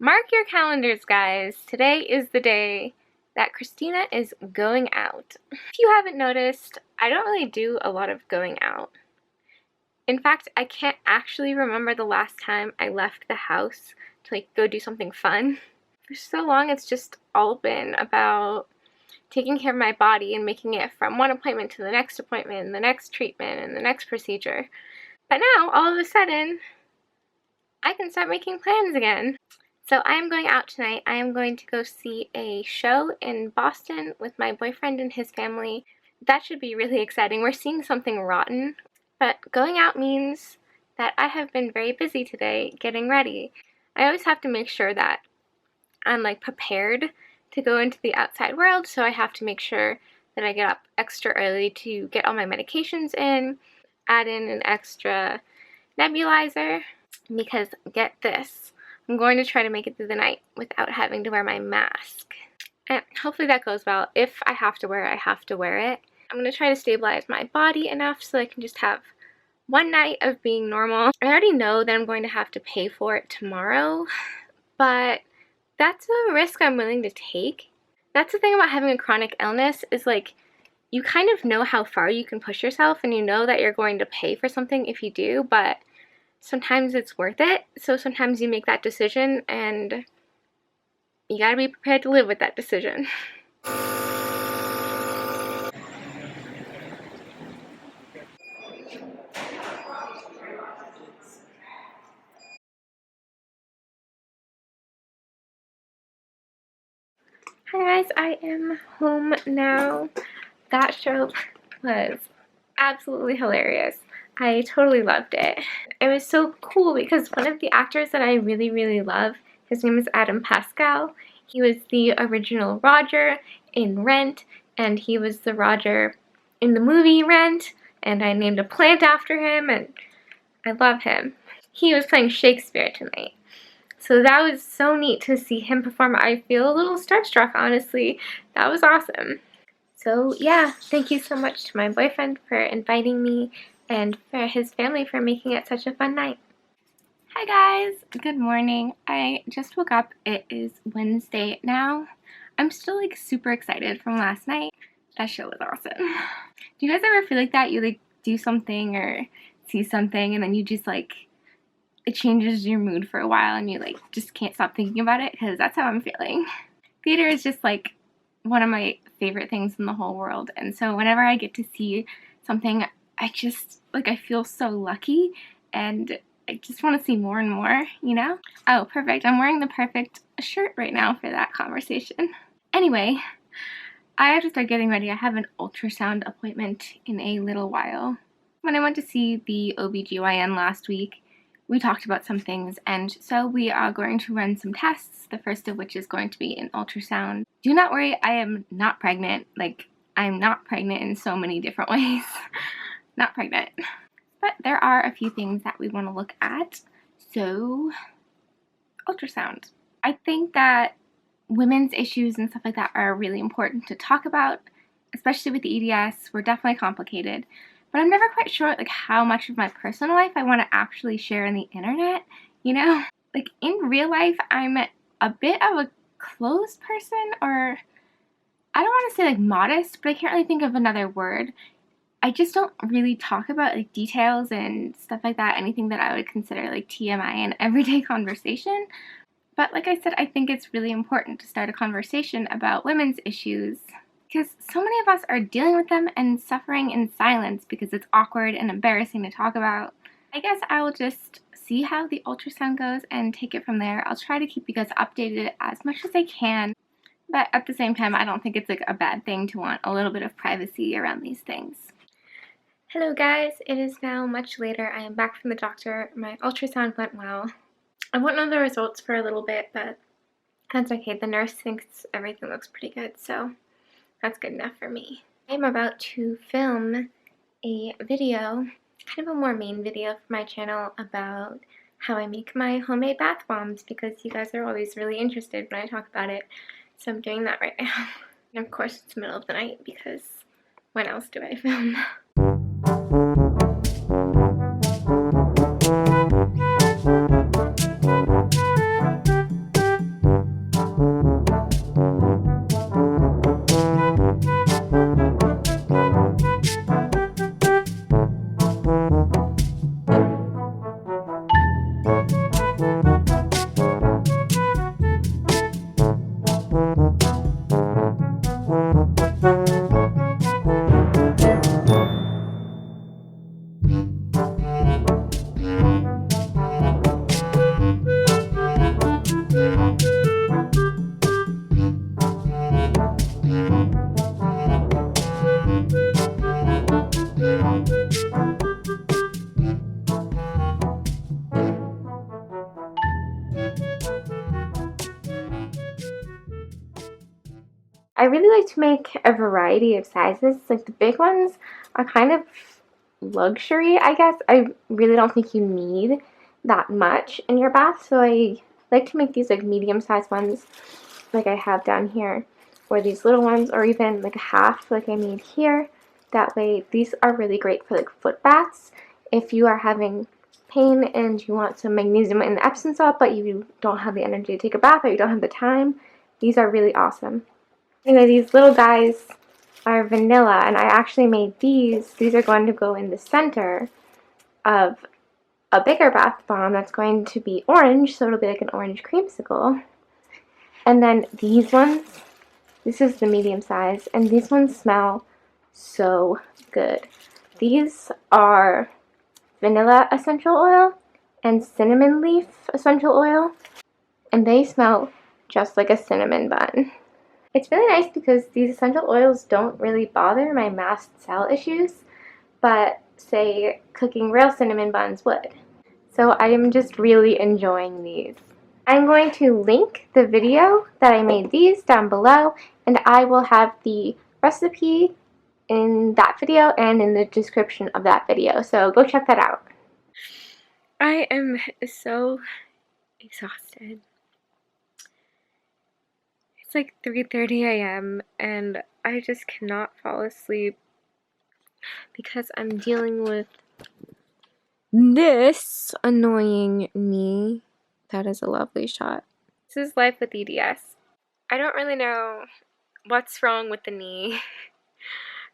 Mark your calendars, guys. Today is the day that Christina is going out. If you haven't noticed, I don't really do a lot of going out. In fact, I can't actually remember the last time I left the house to go do something fun. For so long, it's just all been about taking care of my body and making it from one appointment to the next appointment and the next treatment and the next procedure. But now, all of a sudden, I can start making plans again. So I am going out tonight. I am going to go see a show in Boston with my boyfriend and his family. That should be really exciting. We're seeing something rotten, but going out means that I have been very busy today getting ready. I always have to make sure that I'm prepared to go into the outside world, so I have to make sure that I get up extra early to get all my medications in, add in an extra nebulizer, because get this, I'm going to try to make it through the night without having to wear my mask. And hopefully that goes well. If I have to wear it, I have to wear it. I'm going to try to stabilize my body enough so I can just have one night of being normal. I already know that I'm going to have to pay for it tomorrow, but that's a risk I'm willing to take. That's the thing about having a chronic illness is you kind of know how far you can push yourself and you know that you're going to pay for something if you do, but sometimes it's worth it. So sometimes you make that decision and you gotta be prepared to live with that decision. Hi guys, I am home now. That show was absolutely hilarious. I totally loved it. It was so cool because one of the actors that I really love, his name is Adam Pascal. He was the original Roger in Rent, and he was the Roger in the movie Rent, and I named a plant after him, and I love him. He was playing Shakespeare tonight. So that was so neat to see him perform. I feel a little starstruck, honestly. That was awesome. So yeah, thank you so much to my boyfriend for inviting me and for his family for making it such a fun night. Hi guys, good morning. I just woke up. It is Wednesday now. I'm still super excited from last night. That show was awesome. Do you guys ever feel like that? You do something or see something and then you just it changes your mood for a while and you just can't stop thinking about it, because that's how I'm feeling. Theater is just one of my favorite things in the whole world, and so whenever I get to see something, I just I feel so lucky and I just want to see more and more, you know? Oh, perfect. I'm wearing the perfect shirt right now for that conversation. Anyway, I have to start getting ready. I have an ultrasound appointment in a little while. When I went to see the OBGYN last week, we talked about some things, and so we are going to run some tests, the first of which is going to be an ultrasound. Do not worry, I am not pregnant. I'm not pregnant in so many different ways. Not pregnant. But there are a few things that we want to look at. So, ultrasound. I think that women's issues and stuff like that are really important to talk about, especially with the EDS. We're definitely complicated. But I'm never quite sure how much of my personal life I want to actually share on the internet, you know? In real life, I'm a bit of a closed person, or I don't want to say modest, but I can't really think of another word. I just don't really talk about details and stuff like that, anything that I would consider TMI in everyday conversation. But like I said, I think it's really important to start a conversation about women's issues, because so many of us are dealing with them and suffering in silence because it's awkward and embarrassing to talk about. I guess I will just see how the ultrasound goes and take it from there. I'll try to keep you guys updated as much as I can, but at the same time, I don't think it's a bad thing to want a little bit of privacy around these things. Hello guys, it is now much later. I am back from the doctor. My ultrasound went well. I won't know the results for a little bit, but that's okay. The nurse thinks everything looks pretty good, so that's good enough for me. I'm about to film a video, kind of a more main video for my channel, about how I make my homemade bath bombs, because you guys are always really interested when I talk about it. So I'm doing that right now. And of course it's the middle of the night, because when else do I film? I really like to make a variety of sizes. Like the big ones are kind of luxury, I guess. I really don't think you need that much in your bath, so I like to make these like medium-sized ones like I have down here, or these little ones, or even like a half like I made here. That way, these are really great for like foot baths. If you are having pain and you want some magnesium and Epsom salt, but you don't have the energy to take a bath or you don't have the time, these are really awesome. Anyway, these little guys are vanilla, and I actually made these. These are going to go in the center of a bigger bath bomb that's going to be orange, so it'll be like an orange creamsicle. And then these ones, this is the medium size, and these ones smell so good. These are vanilla essential oil and cinnamon leaf essential oil, and they smell just like a cinnamon bun. It's really nice because these essential oils don't really bother my mast cell issues, but say cooking real cinnamon buns would. So I am just really enjoying these. I'm going to link the video that I made these down below, and I will have the recipe in that video and in the description of that video, so go check that out. I am so exhausted. It's like 3:30 a.m. and I just cannot fall asleep because I'm dealing with this annoying knee. That is a lovely shot. This is life with EDS. I don't really know what's wrong with the knee.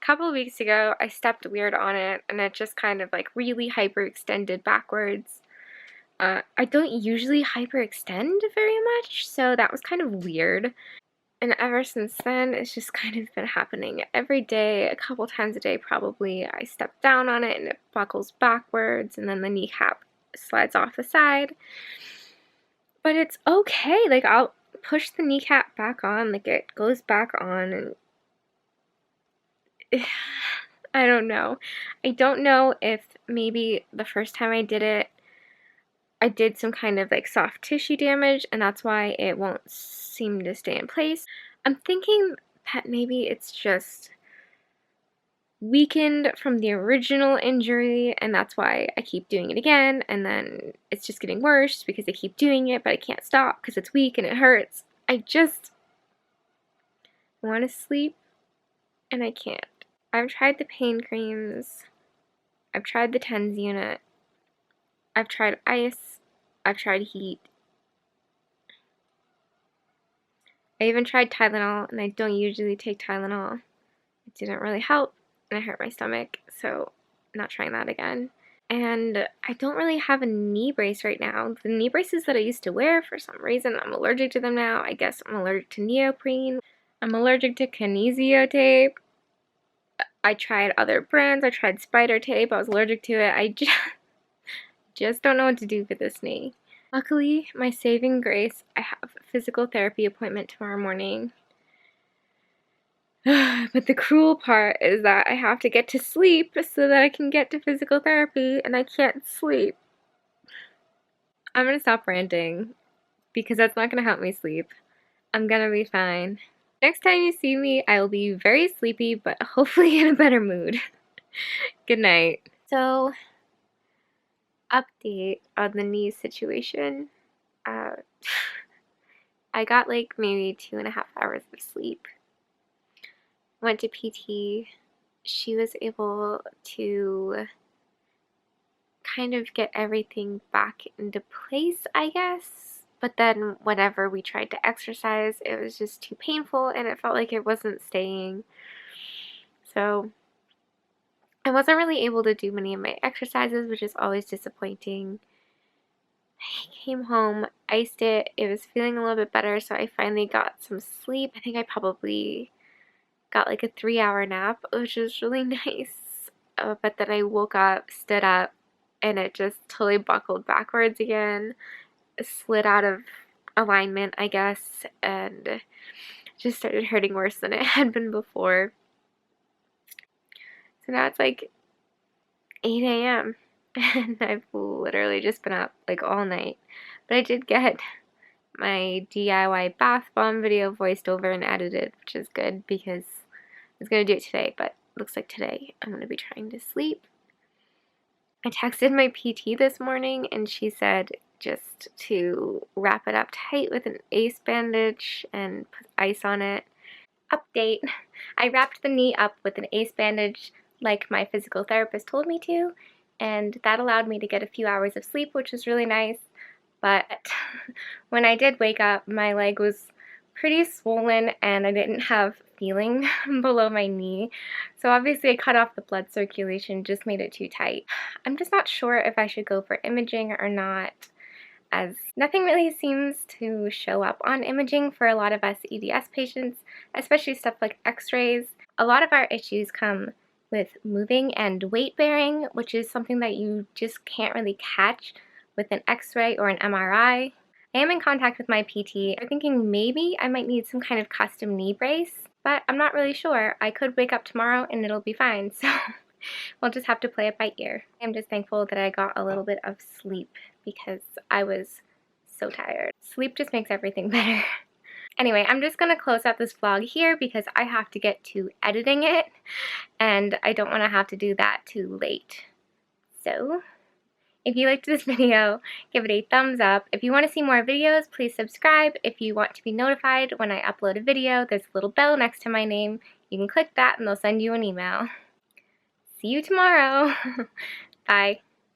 A couple of weeks ago, I stepped weird on it, and it just kind of like really hyperextended backwards. I don't usually hyperextend very much, so that was kind of weird. And ever since then, it's just kind of been happening every day, a couple times a day probably. I step down on it and it buckles backwards, and then the kneecap slides off the side. But it's okay. Like, I'll push the kneecap back on, like it goes back on, and I don't know. I don't know if maybe the first time I did it, I did some kind of like soft tissue damage, and that's why it won't seem to stay in place. I'm thinking that maybe it's just weakened from the original injury, and that's why I keep doing it again, and then it's just getting worse because I keep doing it, but I can't stop because it's weak and it hurts. I just want to sleep, and I can't. I've tried the pain creams. I've tried the TENS unit. I've tried ice. I've tried heat. I even tried Tylenol, and I don't usually take Tylenol. It didn't really help, and it hurt my stomach, so I'm not trying that again. And I don't really have a knee brace right now. The knee braces that I used to wear, for some reason, I'm allergic to them now. I guess I'm allergic to neoprene. I'm allergic to kinesio tape. I tried other brands. I tried spider tape. I was allergic to it. I just don't know what to do for this knee. Luckily, my saving grace, I have a physical therapy appointment tomorrow morning. But the cruel part is that I have to get to sleep so that I can get to physical therapy, and I can't sleep. I'm gonna stop ranting because that's not gonna help me sleep. I'm gonna be fine. Next time you see me, I will be very sleepy, but hopefully in a better mood. Good night. So, update on the knee situation. I got like maybe 2.5 hours of sleep. Went to PT. She was able to kind of get everything back into place, I guess. But then whenever we tried to exercise, it was just too painful and it felt like it wasn't staying. So I wasn't really able to do many of my exercises, which is always disappointing. I came home, iced it. It was feeling a little bit better, so I finally got some sleep. I think I probably got like a 3-hour nap, which was really nice. But then I woke up, stood up, and it just totally buckled backwards again. Slid out of alignment, I guess, and just started hurting worse than it had been before. So now it's like 8 a.m. and I've literally just been up like all night. But I did get my DIY bath bomb video voiced over and edited, which is good because I was going to do it today, but looks like today I'm going to be trying to sleep. I texted my PT this morning and she said just to wrap it up tight with an ACE bandage and put ice on it. Update: I wrapped the knee up with an ACE bandage like my physical therapist told me to, and that allowed me to get a few hours of sleep, which was really nice. But when I did wake up, my leg was pretty swollen and I didn't have feeling below my knee. So obviously I cut off the blood circulation, just made it too tight. I'm just not sure if I should go for imaging or not, as nothing really seems to show up on imaging for a lot of us EDS patients, especially stuff like x-rays. A lot of our issues come with moving and weight bearing, which is something that you just can't really catch with an x-ray or an MRI. I am in contact with my PT. I'm thinking maybe I might need some kind of custom knee brace, but I'm not really sure. I could wake up tomorrow and it'll be fine, so we'll just have to play it by ear. I'm just thankful that I got a little bit of sleep because I was so tired. Sleep just makes everything better. Anyway, I'm just going to close out this vlog here because I have to get to editing it and I don't want to have to do that too late. So, if you liked this video, give it a thumbs up. If you want to see more videos, please subscribe. If you want to be notified when I upload a video, there's a little bell next to my name. You can click that and they'll send you an email. See you tomorrow. Bye.